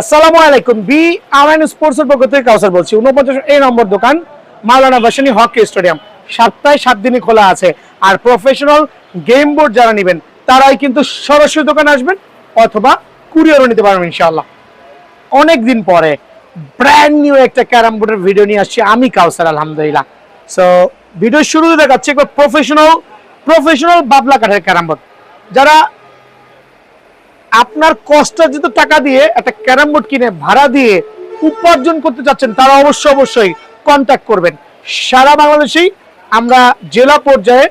আসসালামু আলাইকুম। B R স্পোর্টসের পক্ষ থেকে কাউসার বলছি। 49 এই নম্বর দোকান, মাওলানা ভাসানী হকি স্টেডিয়াম। সপ্তাহে 7 দিনই খোলা আছে। আর প্রফেশনাল গেম বোর্ড যারা নেবেন তারাই কিন্তু সরাসরি দোকানে আসবেন অথবা কুরিয়ারও নিতে পারবেন ইনশাআল্লাহ। অনেক দিন পরে ব্র্যান্ড নিউ একটা ক্যারাম বোর্ডের ভিডিও নিয়ে আসছি আমি কাউসার, আলহামদুলিল্লাহ। সো ভিডিও শুরুতে দেখাচ্ছি একবার প্রফেশনাল বাবলা কাঠের ক্যারাম বোর্ড। যারা আপনার কষ্টার্জিত টাকা দিয়ে একটা ক্যারাম বোর্ড কিনে ভাড়া দিয়ে উপার্জন করতে চাচ্ছেন তারা অবশ্যই কন্ট্যাক্ট করবেন। সারা বাংলাদেশেই আমরা জেলা পর্যায়ে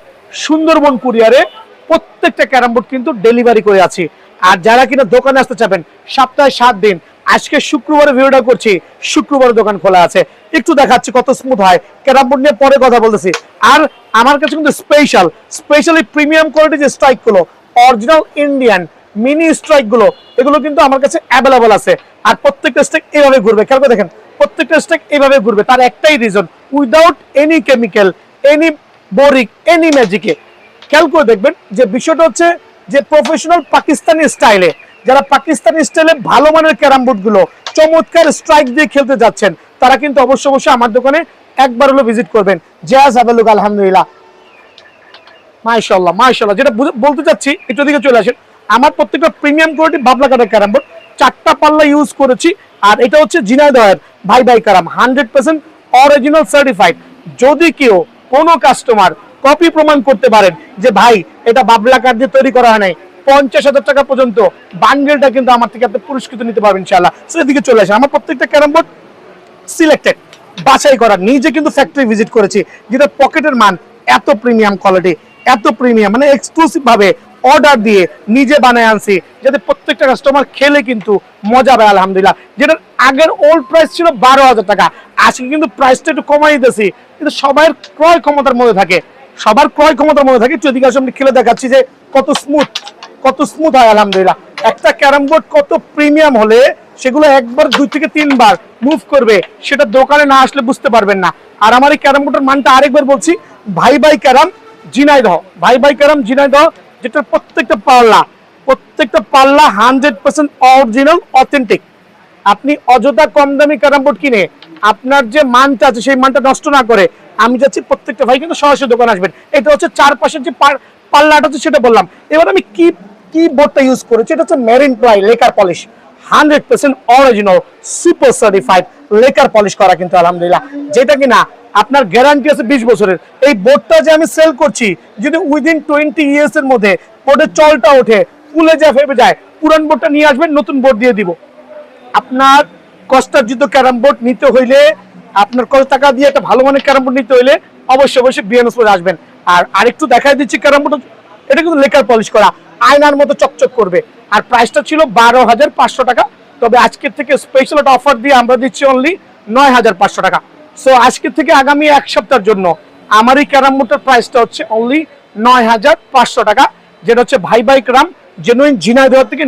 সুন্দরবন কুরিয়ারে প্রত্যেকটা ক্যারাম বোর্ড কিন্তু ডেলিভারি করে আছি। আর যারা কিনা দোকানে আসতে চাবেন সপ্তাহে 7 দিন, আজকে শুক্রবারে ভিডিওটা করছি, শুক্রবারে দোকান খোলা আছে। একটু দেখাচ্ছি কত স্মুথ হয় ক্যারাম বোর্ড নিয়ে, পরে কথা বলতেছি। আর আমার কাছে কিন্তু স্পেশালি প্রিমিয়াম কোয়ালিটি যে স্ট্রাইক গুলো, অরিজিনাল ইন্ডিয়ান মিনি স্ট্রাইক গুলো, এগুলো কিন্তু আমার কাছে অ্যাভেলেবল আছে। আর প্রত্যেকটা স্ট্রাইক এইভাবে ঘুরবে, খেয়াল করে দেখেন, প্রত্যেকটা স্ট্রাইক এইভাবে ঘুরবে। তার একটাই reason, without any chemical, any boric, any ম্যাজিকে। খেয়াল করে দেখবেন যে বিষয়টা হচ্ছে যে প্রফেশনাল পাকিস্তানি স্টাইলে, যারা পাকিস্তানি স্টাইলে ভালো মানের ক্যারাম বোর্ড গুলো চমৎকার স্ট্রাইক দিয়ে খেলতে যাচ্ছেন তারা কিন্তু অবশ্যই আমার দোকানে একবার হলো ভিজিট করবেন। জায়াজ আবেলুক, আলহামদুলিল্লাহ, মাশাআল্লাহ। যেটা বলতে চাচ্ছি একটু দিকে চলে আসেন। আমার প্রত্যেকটা প্রিমিয়াম কোয়ালিটি বাবলা কাঠের ক্যারাম বোর্ড, 4টা পাল্লা ইউজ করেছি। আর এটা হচ্ছে ঝিনাইদহের ভাই ক্যারাম, 100% অরিজিনাল সার্টিফাইড। যদি কেউ কোনো কাস্টমার কপি প্রমাণ করতে পারেন যে ভাই এটা বাবলা কাঠ দিয়ে তৈরি করা হয় নাই, 50,000 টাকা পর্যন্ত বান্ডেলটা কিন্তু আমার থেকে আপনি পুরস্কৃত নিতে পারবেন ইনশাআল্লাহ। সেদিকে চলে আসেন। আমার প্রত্যেকটা ক্যারাম বোর্ড সিলেক্টেড, বাছাই করা, নিজে কিন্তু ফ্যাক্টরি ভিজিট করেছি, যেটা পকেটের মান এত প্রিমিয়াম কোয়ালিটি, এত প্রিমিয়াম, মানে এক্সক্লুসিভ ভাবে অর্ডার দিয়ে নিজে বানায় আনছি যাতে প্রত্যেকটা কাস্টমার খেলে কিন্তু মজা পায় আলহামদুলিল্লাহ। যেটার আগের ওল্ড প্রাইস ছিল 12,000 টাকা, আজকে কিন্তু প্রাইসটা একটু কমাই দিতেছি, কিন্তু সবার ক্রয় ক্ষমতার মধ্যে থাকে, যদি আমি খেলে দেখাচ্ছি যে কত স্মুথ হয় আলহামদুলিল্লাহ। একটা ক্যারাম বোর্ড কত প্রিমিয়াম হলে সেগুলো একবার 2 থেকে 3 বার মুভ করবে, সেটা দোকানে না আসলে বুঝতে পারবেন না। আর আমার এই ক্যারাম বোর্ডের মানটা আরেকবার বলছি, ভাই ক্যারাম ঝিনাইদহ, যেটার প্রত্যেকটা পাল্লা 100% অরিজিনাল অথেন্টিক। আপনি অযথা কম দামি ক্যারাম বোর্ড কিনে আপনার যে মানটা আছে সেই মানটা নষ্ট না করে আমি যাচ্ছি প্রত্যেকটা ভাই কিন্তু সরাসরি দোকান আসবেন। এটা হচ্ছে চারপাশের যে পাল্লাটা হচ্ছে সেটা বললাম। এবার আমি কি বোর্ডটা ইউজ করেছি, এটা হচ্ছে marine ply lacquer polish, 100% original super certified lacquer polish করা কিন্তু আলহামদুলিল্লাহ, যেটা কিনা আপনার গ্যারান্টি আছে 20 বছরের। এই বোর্ডটা যে আমি সেল করছি, যদি উইদিন 20 ইয়ার্স এর মধ্যে বোর্ডের চলটা ওঠে, ফুলে যায়, ফেপে যায়, পুরান বোর্ডটা নিয়ে আসবেন, নতুন বোর্ড দিয়ে দিব। আপনার কষ্টার্জিত ক্যারাম বোর্ড নিতে হইলে, আপনার কত টাকা দিয়ে একটা ভালো মানের ক্যারাম বোর্ড নিতে হইলে অবশ্যই বিএনএস পরে আসবেন। আর আরেকটু দেখাই দিচ্ছি ক্যারাম বোর্ড, এটা কিন্তু লেকার পলিশ করা, আয়নার মতো চকচক করবে। আর প্রাইসটা ছিল 12,500 টাকা, তবে আজকের থেকে স্পেশাল একটা অফার দিয়ে আমরা দিচ্ছি অনলি 9,500 টাকা। সো আজকের থেকে আগামী 1 সপ্তাহের জন্য আমার এই ক্যারাম বোর্ডের প্রাইসটা হচ্ছে অনলি 9,500 টাকা, যেটা হচ্ছে ভাই ক্যারাম জেনুইন ঝিনাইদহ থেকে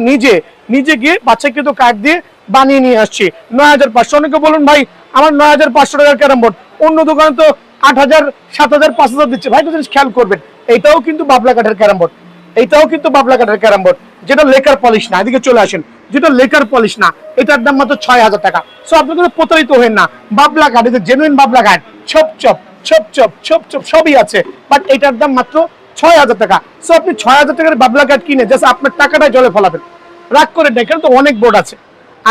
নিজে গিয়ে বাচ্চাকৃত কাঠ দিয়ে বানিয়ে নিয়ে আসছি। 9,500। অনেকে বলুন ভাই আমার 9,500 টাকার ক্যারাম বোর্ড, অন্য দোকানে তো 8,000, 7,000, 5,000 দিচ্ছে। ভাই তো জিনিস খেয়াল করবেন, এটাও কিন্তু বাবলা কাঠের ক্যারাম বোর্ড, যেটা লেকার পলিশ না। এদিকে চলে আসেন, যেটা লেকার পলিশ না, এটার দাম মাত্র 6,000 টাকা। সো আপনি কিন্তু প্রতারিত হবেন না, বাবলা কাঠ, এটা জেনুইন বাবলা কাঠ, ছোপ সবই আছে, বাট এটার দাম মাত্র 6,000 টাকা। সো আপনি 6,000 টাকার বাবলা কাঠ কিনে জাস্ট আপনার টাকাটা জলে ফলাবেন, রাগ করে না। এখানে তো অনেক বোর্ড আছে,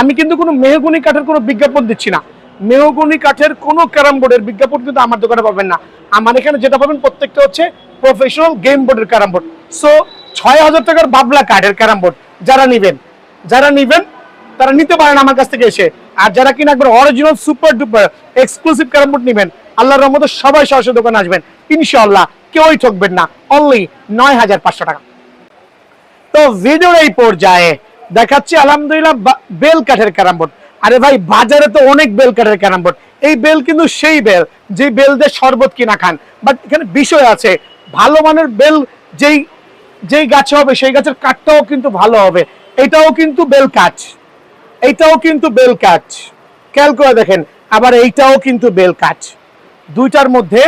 আমি কিন্তু কোনো মেহগনি কাঠের কোনো বিজ্ঞাপন দিচ্ছি না। মেহগনি কাঠের কোনো ক্যারাম বোর্ডের বিজ্ঞাপন কিন্তু আমার দোকানে পাবেন না। আমার এখানে যেটা পাবেন প্রত্যেকটা হচ্ছে প্রফেশনাল গেম বোর্ডের ক্যারাম বোর্ড। সো 6,000 টাকার বাবলা কাঠের ক্যারাম বোর্ড যারা নিবেন তারা নিতে পারেন আমার কাছ থেকে এসে। আর যারা কিনা একবার original super duper exclusive carrom board নিবেন, আল্লাহর রহমতে সবাই সরাসরি দোকানে আসবেন ইনশাআল্লাহ, কেউই ঠকবেন না। অনলি 9,500 টাকা। তো ভিডিওর এই পর্যায়ে দেখাচ্ছি আলহামদুলিল্লাহ বেল কাঠের ক্যারাম বোর্ড। আরে ভাই বাজারে তো অনেক বেল কাঠের ক্যারাম বোর্ড, এই বেল কিন্তু সেই বেল যে বেল দিয়ে শরবত কিনা খান। বাট এখানে বিষয় আছে, ভালো মানের বেল যেই গাছে হবে সেই গাছের কাঠটাও কিন্তু ভালো হবে। এটাও কিন্তু বেল কাঠ, খেয়াল করে দেখেন। আবার এইটাও কিন্তু বেল কাঠ। দুইটার মধ্যে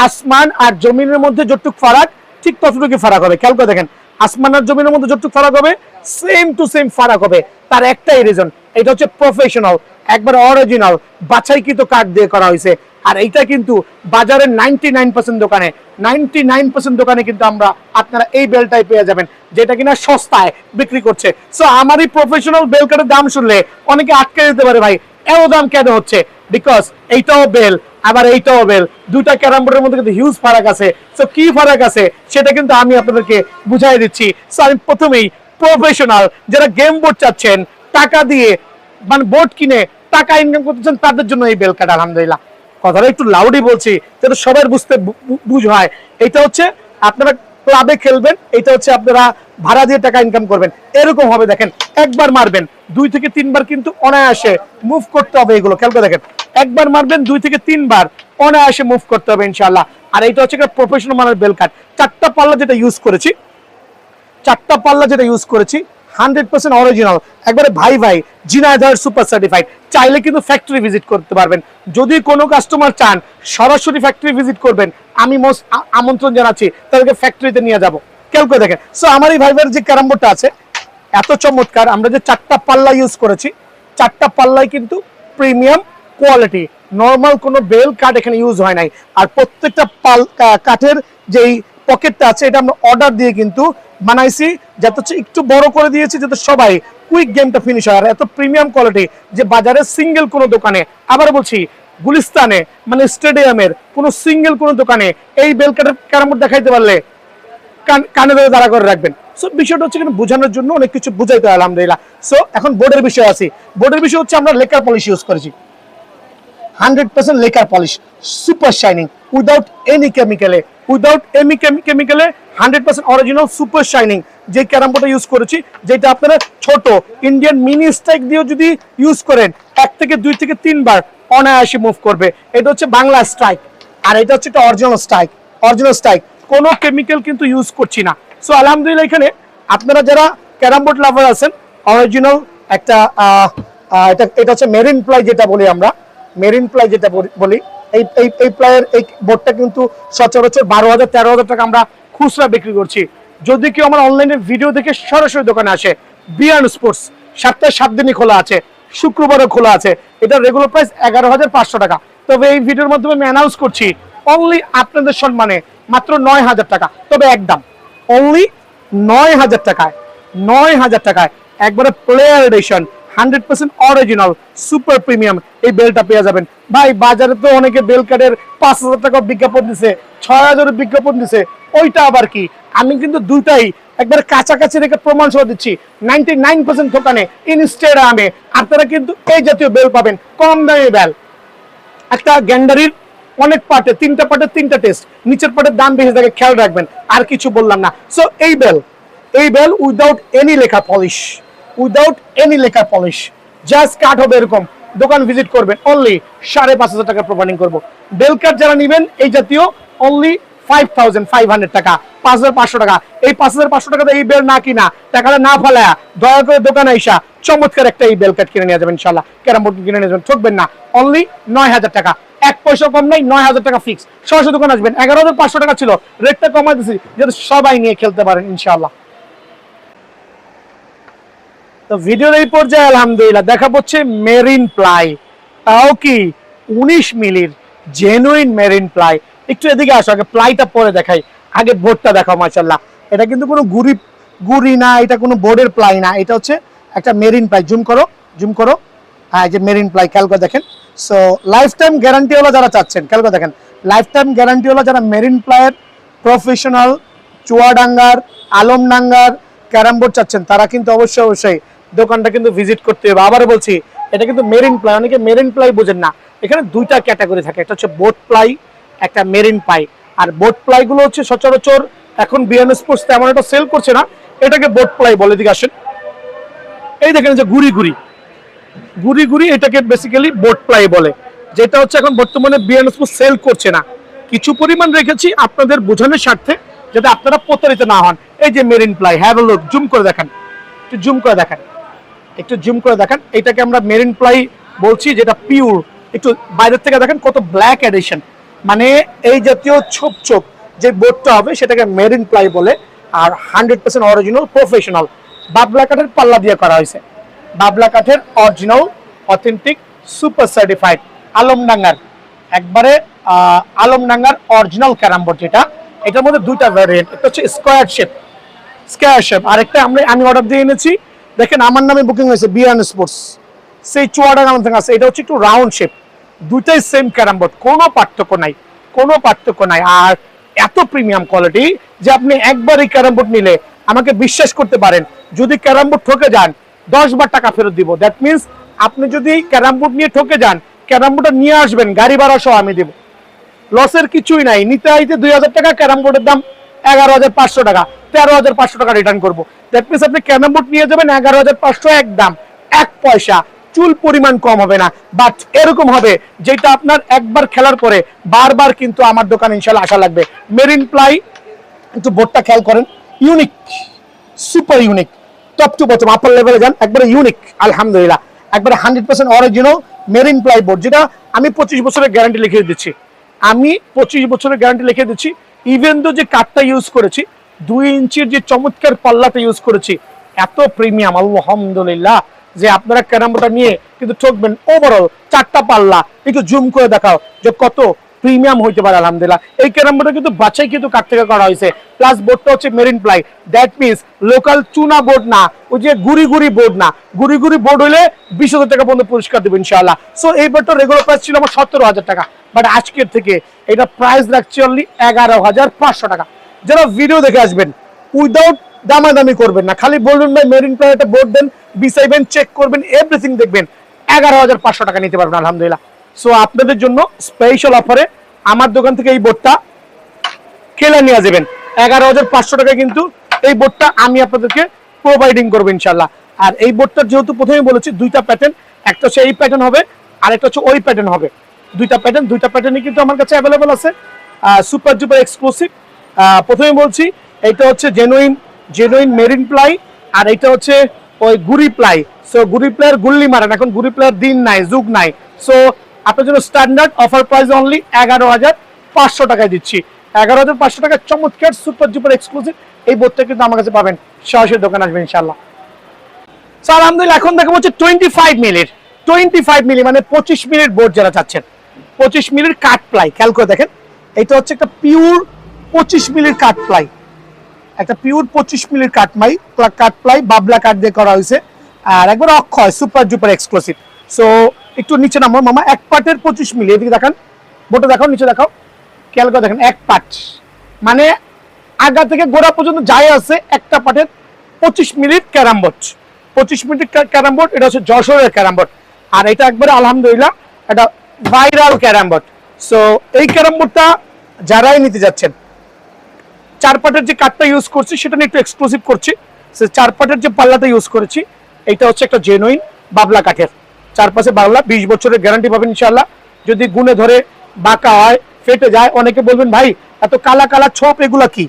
আসমান আর জমিনের মধ্যে যতটুকু ফারাক, ঠিক ততটুকু ফারাক হবে। খেয়াল করে দেখেন, আসমান আর জমিনের মধ্যে যতটুকু ফারাক হবে সেম টু সেম ফারাক হবে। তার একটাই রিজন, এটা হচ্ছে প্রফেশনাল, একবার অরিজিনাল বাছাইকৃত কাঠ দিয়ে করা হয়েছে। আর এইটা কিন্তু বাজারের 99% দোকানে 99% দোকানে কিন্তু আমরা আপনারা এই বেলটাই পেয়ে যাবেন, যেটা কিনা সস্তায় বিক্রি করছে। সো আমার এই প্রফেশনাল বেল কাঠের দাম শুনলে অনেকে আটকে যেতে পারে, ভাই এত দাম কেন হচ্ছে? বিকজ এইটাও বেল আবার এইটাও বেল, দুটা ক্যারাম বোর্ডের মধ্যে কিন্তু হিউজ ফারাক আছে। সো কি ফারাক আছে সেটা কিন্তু আমি আপনাদেরকে বুঝাই দিচ্ছি। সো আমি প্রথমেই প্রফেশনাল যারা গেম বোর্ড চাচ্ছেন, টাকা দিয়ে মানে বোর্ড কিনে টাকা ইনকাম করতেছেন, তাদের জন্য এই বেল কাঠ। আলহামদুলিল্লাহ, কথাটা একটু লাউডই বলছি যাতে সবার বুঝতে বুঝ হয়। এটা হচ্ছে আপনারা ক্লাবে খেলবেন, এটা হচ্ছে আপনারা ভাড়া দিয়ে টাকা ইনকাম করবেন, এরকম হবে। দেখেন একবার মারবেন 2 থেকে 3 বার কিন্তু অনায়াসে মুভ করতে হবে এগুলো, খেয়াল করে দেখেন একবার মারবেন 2 থেকে 3 বার অনায়াসে মুভ করতে হবে ইনশাআল্লাহ। আর এটা হচ্ছে একটা প্রফেশনাল মানের বেল কাঠ। চারটা পাল্লা যেটা ইউজ করেছি 100% অরিজিনাল, একবারে ভাই ভাই জিনাইদার সুপার সার্টিফাইড। চাইলে কিন্তু ফ্যাক্টরি ভিজিট করতে পারবেন। যদি কোনো কাস্টমার চান সরাসরি ফ্যাক্টরি ভিজিট করবেন, আমি মোস্ট আমন্ত্রণ জানাচ্ছি তাদেরকে ফ্যাক্টরিতে নিয়ে যাব। খেয়াল করে দেখেন। সো আমার এই ভাই ভাইয়ের যে ক্যারাম বোর্ডটা আছে এত চমৎকার, আমরা যে চারটা পাল্লা ইউজ করেছি, চারটা পাল্লাই কিন্তু প্রিমিয়াম কোয়ালিটি, নর্মাল কোনো বেল কাঠ এখানে ইউজ হয় নাই। আর প্রত্যেকটা কাঠের যেই পকেটটা আছে এটা আমরা অর্ডার দিয়ে কিন্তু বানাইছি, যাতে হচ্ছে একটু বড় করে দিয়েছি যাতে সবাই কুইক গেমটা ফিনিশ হয়। আর এত প্রিমিয়াম কোয়ালিটি যে বাজারে সিঙ্গেল কোনো দোকানে, আবার বলছি গুলিস্তানে মানে স্টেডিয়ামের কোনো সিঙ্গেল কোনো দোকানে এই বেল কাঠের ক্যারাম বোর্ড দেখাইতে পারলে কানে ধরে দাঁড়া করে রাখবেন। সো বিষয়টা হচ্ছে কিন্তু বোঝানোর জন্য অনেক কিছু বুঝাইতে হয় আলহামদুলিল্লাহ। সো এখন বোর্ডের বিষয় আসি। বোর্ডের বিষয় হচ্ছে আমরা লেকার পলিশ ইউজ করেছি, 100% lacquer polish, super shining, without any কেমিক্যালে 100% অরিজিনাল সুপার শাইনিং যে ক্যারাম বোর্ডটা ইউজ করেছি, যেটা আপনারা ছোট ইন্ডিয়ান মিনি স্ট্রাইক দিয়েও যদি ইউজ করেন 1 থেকে 2 থেকে 3 বার অনায়াসে মুভ করবে। এটা হচ্ছে বাংলা স্ট্রাইক, আর এটা হচ্ছে একটা অরিজিনাল স্ট্রাইক, কোনো কেমিক্যাল কিন্তু ইউজ করছি না। সো আলহামদুলিল্লাহ এখানে আপনারা যারা ক্যারাম বোর্ড লাভার আছেন, অরিজিনাল একটা এটা হচ্ছে মেরিন প্লাই যেটা বলি আমরা, মেরিন প্লাই যেটা বলি, এই প্লাইয়ের এই বোর্ডটা কিন্তু সচরাচর 12,000 13,000 টাকা আমরা খুচরা বিক্রি করছি। যদি কেউ আমার অনলাইনে ভিডিও দেখে সরাসরি দোকানে আসে, বিয়ান স্পোর্টস সপ্তাহে 7 দিনই খোলা আছে, শুক্রবারও খোলা আছে, এটা রেগুলার প্রাইস 11,500 টাকা। তবে এই ভিডিওর মাধ্যমে আমি অ্যানাউন্স করছি অনলি আপনাদের সম্মানে মাত্র 9,000 টাকা। তবে একদম অনলি 9,000 টাকায় একবারে player addition 100% original super premium এই বেলটা পেয়ে যাবেন। ভাই বাজারে তো অনেকে বেল কাঠের 5,000 টাকা বিজ্ঞাপন দিছে, 6,000 বিজ্ঞাপন দিছে, ওইটা আবার কি? আমি কিন্তু দুইটাই একবারে কাছাকাছি রেখে প্রমাণ সহ দিচ্ছি। 99% দোকানে ইনস্টাগ্রামে আপনারা কিন্তু এই জাতীয় বেল পাবেন, কম দামি বেল। একটা গ্যান্ডারির অনেক পার্টে 3টা পার্টে 3টা টেস্ট, নিচের পার্টের দাম বেশি থাকে, খেয়াল রাখবেন। আর কিছু বললাম না। সো এই বেল উইদাউট এনি লেখা পলিশ, জাস্ট কাট হবে এরকম। দোকান ভিজিট করবেন, অনলি 5,500 টাকা প্রোভাইডিং করবো। বেল কাট যারা নেবেন এই জাতীয় অনলি 5,500 টাকা, 5,500 টাকা। এই 5,500 টাকাতে এই বেল না কিনা, টাকাটা না ফালায়া দয়া করে দোকানে আইসা চমৎকার একটা এই বেল কাট কিনে নিয়ে যাবেন ইনশাআল্লাহ। ক্যারাম বোর্ড কিনে নিয়ে যাবেন, ঠকবেন না। অনলি 9,000 টাকা, 1 পয়সা কম নাই, 9,000 টাকা ফিক্স। সরাসরি দোকান আসবেন। 11,500 টাকা ছিল, রেটটা কমাই দিছি যাতে সবাই নিয়ে খেলতে পারেন ইনশাআল্লাহ। তো ভিডিওর এই পর্যায়ে আলহামদুলিল্লাহ দেখা হচ্ছে মেরিন প্লাই, তাও কি 19 মিলির জেনুইন মেরিন প্লাই। একটু এদিকে আসো, আগে প্লাইটা পরে দেখাই, আগে বোর্ডটা দেখাও। মাশাআল্লাহ, এটা কিন্তু কোনো গুড়ি না, এটা কোনো বোর্ডের প্লাই না, এটা হচ্ছে একটা মেরিন প্লাই। জুম করো, হ্যাঁ যে মেরিন প্লাই, খেয়াল করে দেখেন। সো লাইফ টাইম গ্যারান্টিওয়ালা যারা চাচ্ছেন, খেয়াল করে দেখেন, লাইফ টাইম গ্যারান্টিওয়ালা যারা মেরিন প্লাইয়ের প্রফেশনাল চুয়াডাঙ্গার আলমডাঙ্গার ক্যারাম বোর্ড চাচ্ছেন, তারা কিন্তু অবশ্যই দোকানটা কিন্তু ভিজিট করতে হবে। আবার বলছি এটা কিন্তু মেরিন প্লাই, অনেকে মেরিন প্লাই বোঝেন না। এখানে দুইটা ক্যাটাগরি থাকে, একটা হচ্ছে বোট প্লাই, একটা মেরিন প্লাই। আর বোট প্লাই গুলো হচ্ছে সচরাচর এখন বিএন স্পোর্টস তেমন একটা সেল করছে না, এটাকে বোট প্লাই বলে। দিকে আসেন, এই দেখেন যে গুড়ি, এটাকে বেসিক্যালি বোট প্লাই বলে, যেটা হচ্ছে এখন বর্তমানে বিএন স্পোর্টস সেল করছে না। কিছু পরিমাণ রেখেছি আপনাদের বোঝানোর স্বার্থে, যাতে আপনারা প্রতারিত না হন। এই যে marine ply, have a look, zoom করে দেখেন, একটু জুম করে দেখেন। এটাকে আমরা মেরিন প্লাই বলছি, যেটা পিওর। একটু বাইরের থেকে দেখেন কত ব্ল্যাক এডিশন, মানে এই জাতীয় ছোপ যে বোর্ডটা হবে সেটাকে মেরিন প্লাই বলে। আর 100% অরিজিনাল প্রফেশনাল বাবলা কাঠের পাল্লা দিয়ে করা হয়েছে। বাবলা কাঠের অরিজিনাল অথেন্টিক সুপার সার্টিফাইড আলমডাঙ্গার একবারে আলমডাঙ্গার অরিজিনাল ক্যারাম বোর্ড, যেটা এটার মধ্যে দুইটা ভ্যারিয়েন্ট, একটা হচ্ছে স্কয়ার শেপ, আরেকটা আমি অর্ডার দিয়ে এনেছি, দেখেন আমার নামে বুকিং হয়েছে বিয়ান স্পোর্টস, সেই চুয়াডাঙ্গা নাম থেকে আছে, এটা হচ্ছে একটু রাউন্ড শেপ, দুইটাই সেম ক্যারাম বোর্ড, কোনো পার্থক্য নাই। আর এত প্রিমিয়াম কোয়ালিটি যে আপনি একবার এই ক্যারাম বোর্ড নিলে আমাকে বিশ্বাস করতে পারেন, যদি ক্যারাম বোর্ড ঠকে যান 10 বার টাকা ফেরত দিব। দ্যাট মিনস আপনি যদি ক্যারাম বোর্ড নিয়ে ঠকে যান, ক্যারাম বোর্ডটা নিয়ে আসবেন, গাড়ি ভাড়া সহ আমি দেব, লসের কিছুই নাই। নিতে আইতে 2000 টাকা, ক্যারাম বোর্ডের দাম 11,500 টাকা, 13,500 টাকা রিটার্ন করবো। দ্যাট মিনস আপনি ক্যারাম বোর্ড নিয়ে যাবেন 11,500 একদম, 1 পয়সা চুল পরিমাণ কম হবে না, বাট এরকম হবে যেটা আপনার একবার খেলার পরে বারবার কিন্তু আমার দোকানে ইনশাল্লাহ আসা লাগবে। মেরিন প্লাই, একটু বোর্ডটা খেয়াল করেন, unique, super unique, top to bottom upper লেভেলে যান, একবারে ইউনিক আলহামদুলিল্লাহ, একবারে 100% অরিজিনাল মেরিন প্লাই বোর্ড, যেটা আমি 25 বছরের গ্যারান্টি লিখে দিচ্ছি। ইভেন তো যে কাঠটা ইউজ করেছি 2 ইঞ্চির যে চমৎকার পাল্লাটা ইউজ করেছি, এত প্রিমিয়াম আলহামদুলিল্লাহ যে আপনারা ক্যারামবোর্ডটা নিয়ে কিন্তু ঠকবেন। ওভারঅল 4টা পাল্লা একটু জুম করে দেখাও যে কত প্রিমিয়াম হইতে পারে আলহামদুলিল্লাহ। এই ক্যারামবোর্ডটা কিন্তু বাছাই কিন্তু কাঠ থেকে করা হয়েছে, প্লাস বোর্ডটা হচ্ছে marine ply, that means local চুনা বোর্ড না, ওই যে গুড়ি বোর্ড না, গুড়ি বোর্ড হলে 20,000 টাকা পর্যন্ত পুরস্কার দেবো ইনশাআল্লাহ। সো এই বোর্ডটা রেগুলার প্রাইস ছিল আমার 17,000 টাকা, বাট আজকের থেকে এটা প্রাইস রাখছি অনলি 11,500 টাকা। যারা ভিডিও দেখে আসবেন উইদাউট দামাদামি করবেন না, খালি বলবেন ভাই মেরিন প্লাই একটা বোর্ড দেন, বিছাইবেন, চেক করবেন, এভরিথিং দেখবেন, 11,500 টাকা নিতে পারবেন আলহামদুলিল্লাহ। সো আপনাদের জন্য স্পেশাল অফারে আমার দোকান থেকে এই বোর্ডটা কেলে নিয়ে যাবেন 11,500 টাকা, কিন্তু এই বোর্ডটা আমি আপনাদেরকে প্রোভাইডিং করবো ইনশাল্লাহ। আর এই বোর্ডটা যেহেতু প্রথমে বলেছি দুইটা প্যাটার্ন, একটা হচ্ছে এই প্যাটার্ন হবে, আর একটা হচ্ছে ওই প্যাটার্ন হবে, দুইটা প্যাটার্নই কিন্তু আমার কাছে অ্যাভেলেবল আছে, সুপার ডুপার এক্সক্লুসিভ। প্রথমে বলছি এইটা হচ্ছে জেনুইন মেরিন প্লাই, আর এটা হচ্ছে ওই গুড়ি প্লাই। সো গুড়ি প্লাইয়ের গুল্লি মারেন, এখন গুড়ি প্লাইয়ের দিন নাই, যুগ নাই। সো আপনার জন্য স্ট্যান্ডার্ড অফার প্রাইস অনলি 11,500 টাকায় দিচ্ছি। 11,500 টাকা চমৎকার সুপার ডুপার এক্সক্লুসিভ এই বোর্ডটা কিন্তু আমার কাছে পাবেন, সরাসরি দোকানে আসবেন ইনশাআল্লাহ। সো আলহামদুলিল্লাহ এখন দেখা হচ্ছে 25 মিলি মানে 25 মিলির বোর্ড যারা চাচ্ছেন, 25 মিলির কাঠ প্লাই, খেয়াল করে দেখেন, এটা হচ্ছে একটা পিওর 25 মিলির কাঠ প্লাই, একটা পিওর 25 মিলির কাঠ প্লাই বাবলা কাঠ দিয়ে করা হয়েছে, আর একবার অক্ষয় সুপার ডুপার এক্সক্লুসিভ। সো একটু নিচে নামো মামা, এক পার্টের 25 মিলি, এদিকে দেখান, বোর্ডটা দেখাও, নিচে দেখাও, খেয়াল করে দেখেন, এক পার্ট মানে আগা থেকে গোড়া পর্যন্ত যাই আছে একটা পার্টের 25 মিলির ক্যারাম বোর্ড, 25 মিলির ক্যারাম বোর্ড। এটা হচ্ছে যশোরের ক্যারাম বোর্ড, আর এটা একবারে আলহামদুলিল্লাহ এটা ভাইরাল ক্যারাম বোর্ড। সো এই ক্যারাম বোর্ডটা যারাই নিতে যাচ্ছেন, 4 পার্টের যে কাঠটা ইউজ করছি সেটা নিয়ে একটু এক্সক্লুসিভ করছি, 4 পার্টের যে পাল্লাটা ইউজ করেছি এটা হচ্ছে একটা জেনুইন বাবলা কাঠের, চারপাশে বাংলা 20 বছরের গ্যারান্টি পাবেন ইনশাআল্লাহ। যদি গুনে ধরে বাঁকা হয়, ফেটে যায়, অনেকে বলবেন ভাই এত কালা কালা ছোপ এগুলা কি?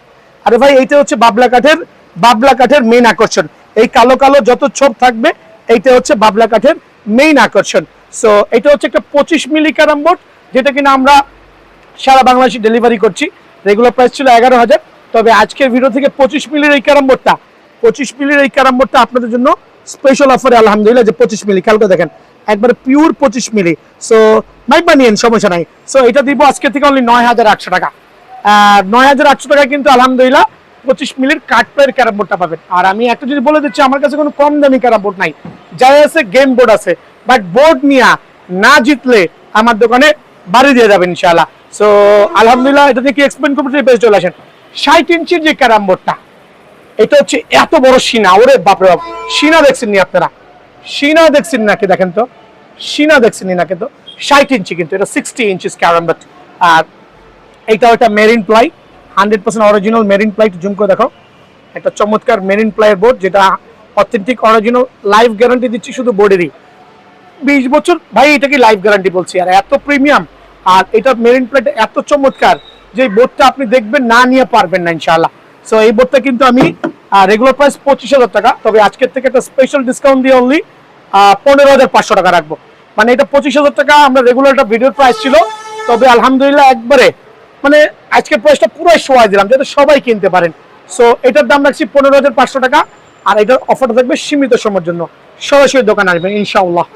আরে ভাই এইটা হচ্ছে বাবলা কাঠের মেইন আকর্ষণ, এই কালো কালো যত ছোপ থাকবে এইটা হচ্ছে বাবলা কাঠের মেইন আকর্ষণ। সো এটা হচ্ছে একটা 25 মিলি ক্যারাম বোর্ড, যেটা কিনা আমরা সারা বাংলাদেশে ডেলিভারি করছি, রেগুলার প্রাইস ছিল 11,000, তবে আজকের ভিডিও থেকে 25 মিলির এই ক্যারাম বোর্ডটা আপনাদের জন্য স্পেশাল অফারে আলহামদুলিল্লাহ, যে 25 মিলি, খেয়াল করে দেখেন একবারে পিওর 25 মিলি। সো মাইবা নিয়েন, সমস্যা নাই। সো এটা দিব আজকে থেকে অনলি 9,800 টাকা, 9,800 টাকা কিন্তু আলহামদুলিল্লাহ 25 মিলির কাঠ প্লেয়ার ক্যারাম বোর্ডটা পাবেন। আর আমি একটা যদি বলে দিচ্ছি, আমার কাছে কোনো কম দামি ক্যারাম বোর্ড নাই, যাই আছে গেম বোর্ড আছে, বাট বোর্ড নিয়ে না জিতলে আমার দোকানে বাড়ি দিয়ে যাবেন ইনশাআল্লাহ। সো আলহামদুলিল্লাহ এটা দিয়ে কি এক্সপ্লেন করবো, পেয়ে চলে আসেন। 60 ইঞ্চির যে ক্যারাম বোর্ডটা, এটা হচ্ছে এত বড় সিনা, ওরে বাপরে বাপ, সিনা দেখছেন নি আপনারা? সিনা দেখছেন নাকি? দেখেন তো, সিনা দেখছেন নি নাকি? তো 60 ইঞ্চি, কিন্তু এটা 60 ইঞ্চিস ক্যারাম বোর্ড। আর এইটা একটা marine ply, 100% original marine ply, zoom করে দেখো, একটা চমৎকার মেরিন প্লাইয়ের বোর্ড, যেটা অথেন্টিক অরিজিনাল, লাইফ গ্যারান্টি দিচ্ছি শুধু বোর্ডেরই 20 বছর। ভাই এটা কি লাইফ গ্যারান্টি বলছি, আর এত প্রিমিয়াম, আর এটা মেরিন প্লাইটা এত চমৎকার যে বোর্ডটা আপনি দেখবেন না নিয়ে পারবেন না ইনশাআল্লাহ। সো এই বোর্ডটা কিন্তু আমি রেগুলার প্রাইস 25,000 টাকা, তবে আজকের থেকে একটা স্পেশাল ডিসকাউন্ট দিয়ে অনলি 15,500 টাকা রাখবো। মানে এটা 25,000 টাকা আমরা রেগুলার একটা ভিডিওর প্রাইস ছিল, তবে আলহামদুলিল্লাহ একবারে মানে আজকের প্রাইসটা পুরোই শোয়াই দিলাম যাতে সবাই কিনতে পারেন। সো এটার দাম রাখছি 15,500 টাকা, আর এটার অফারটা থাকবে সীমিত সময়ের জন্য, সরাসরি দোকান আসবেন ইনশাআল্লাহ।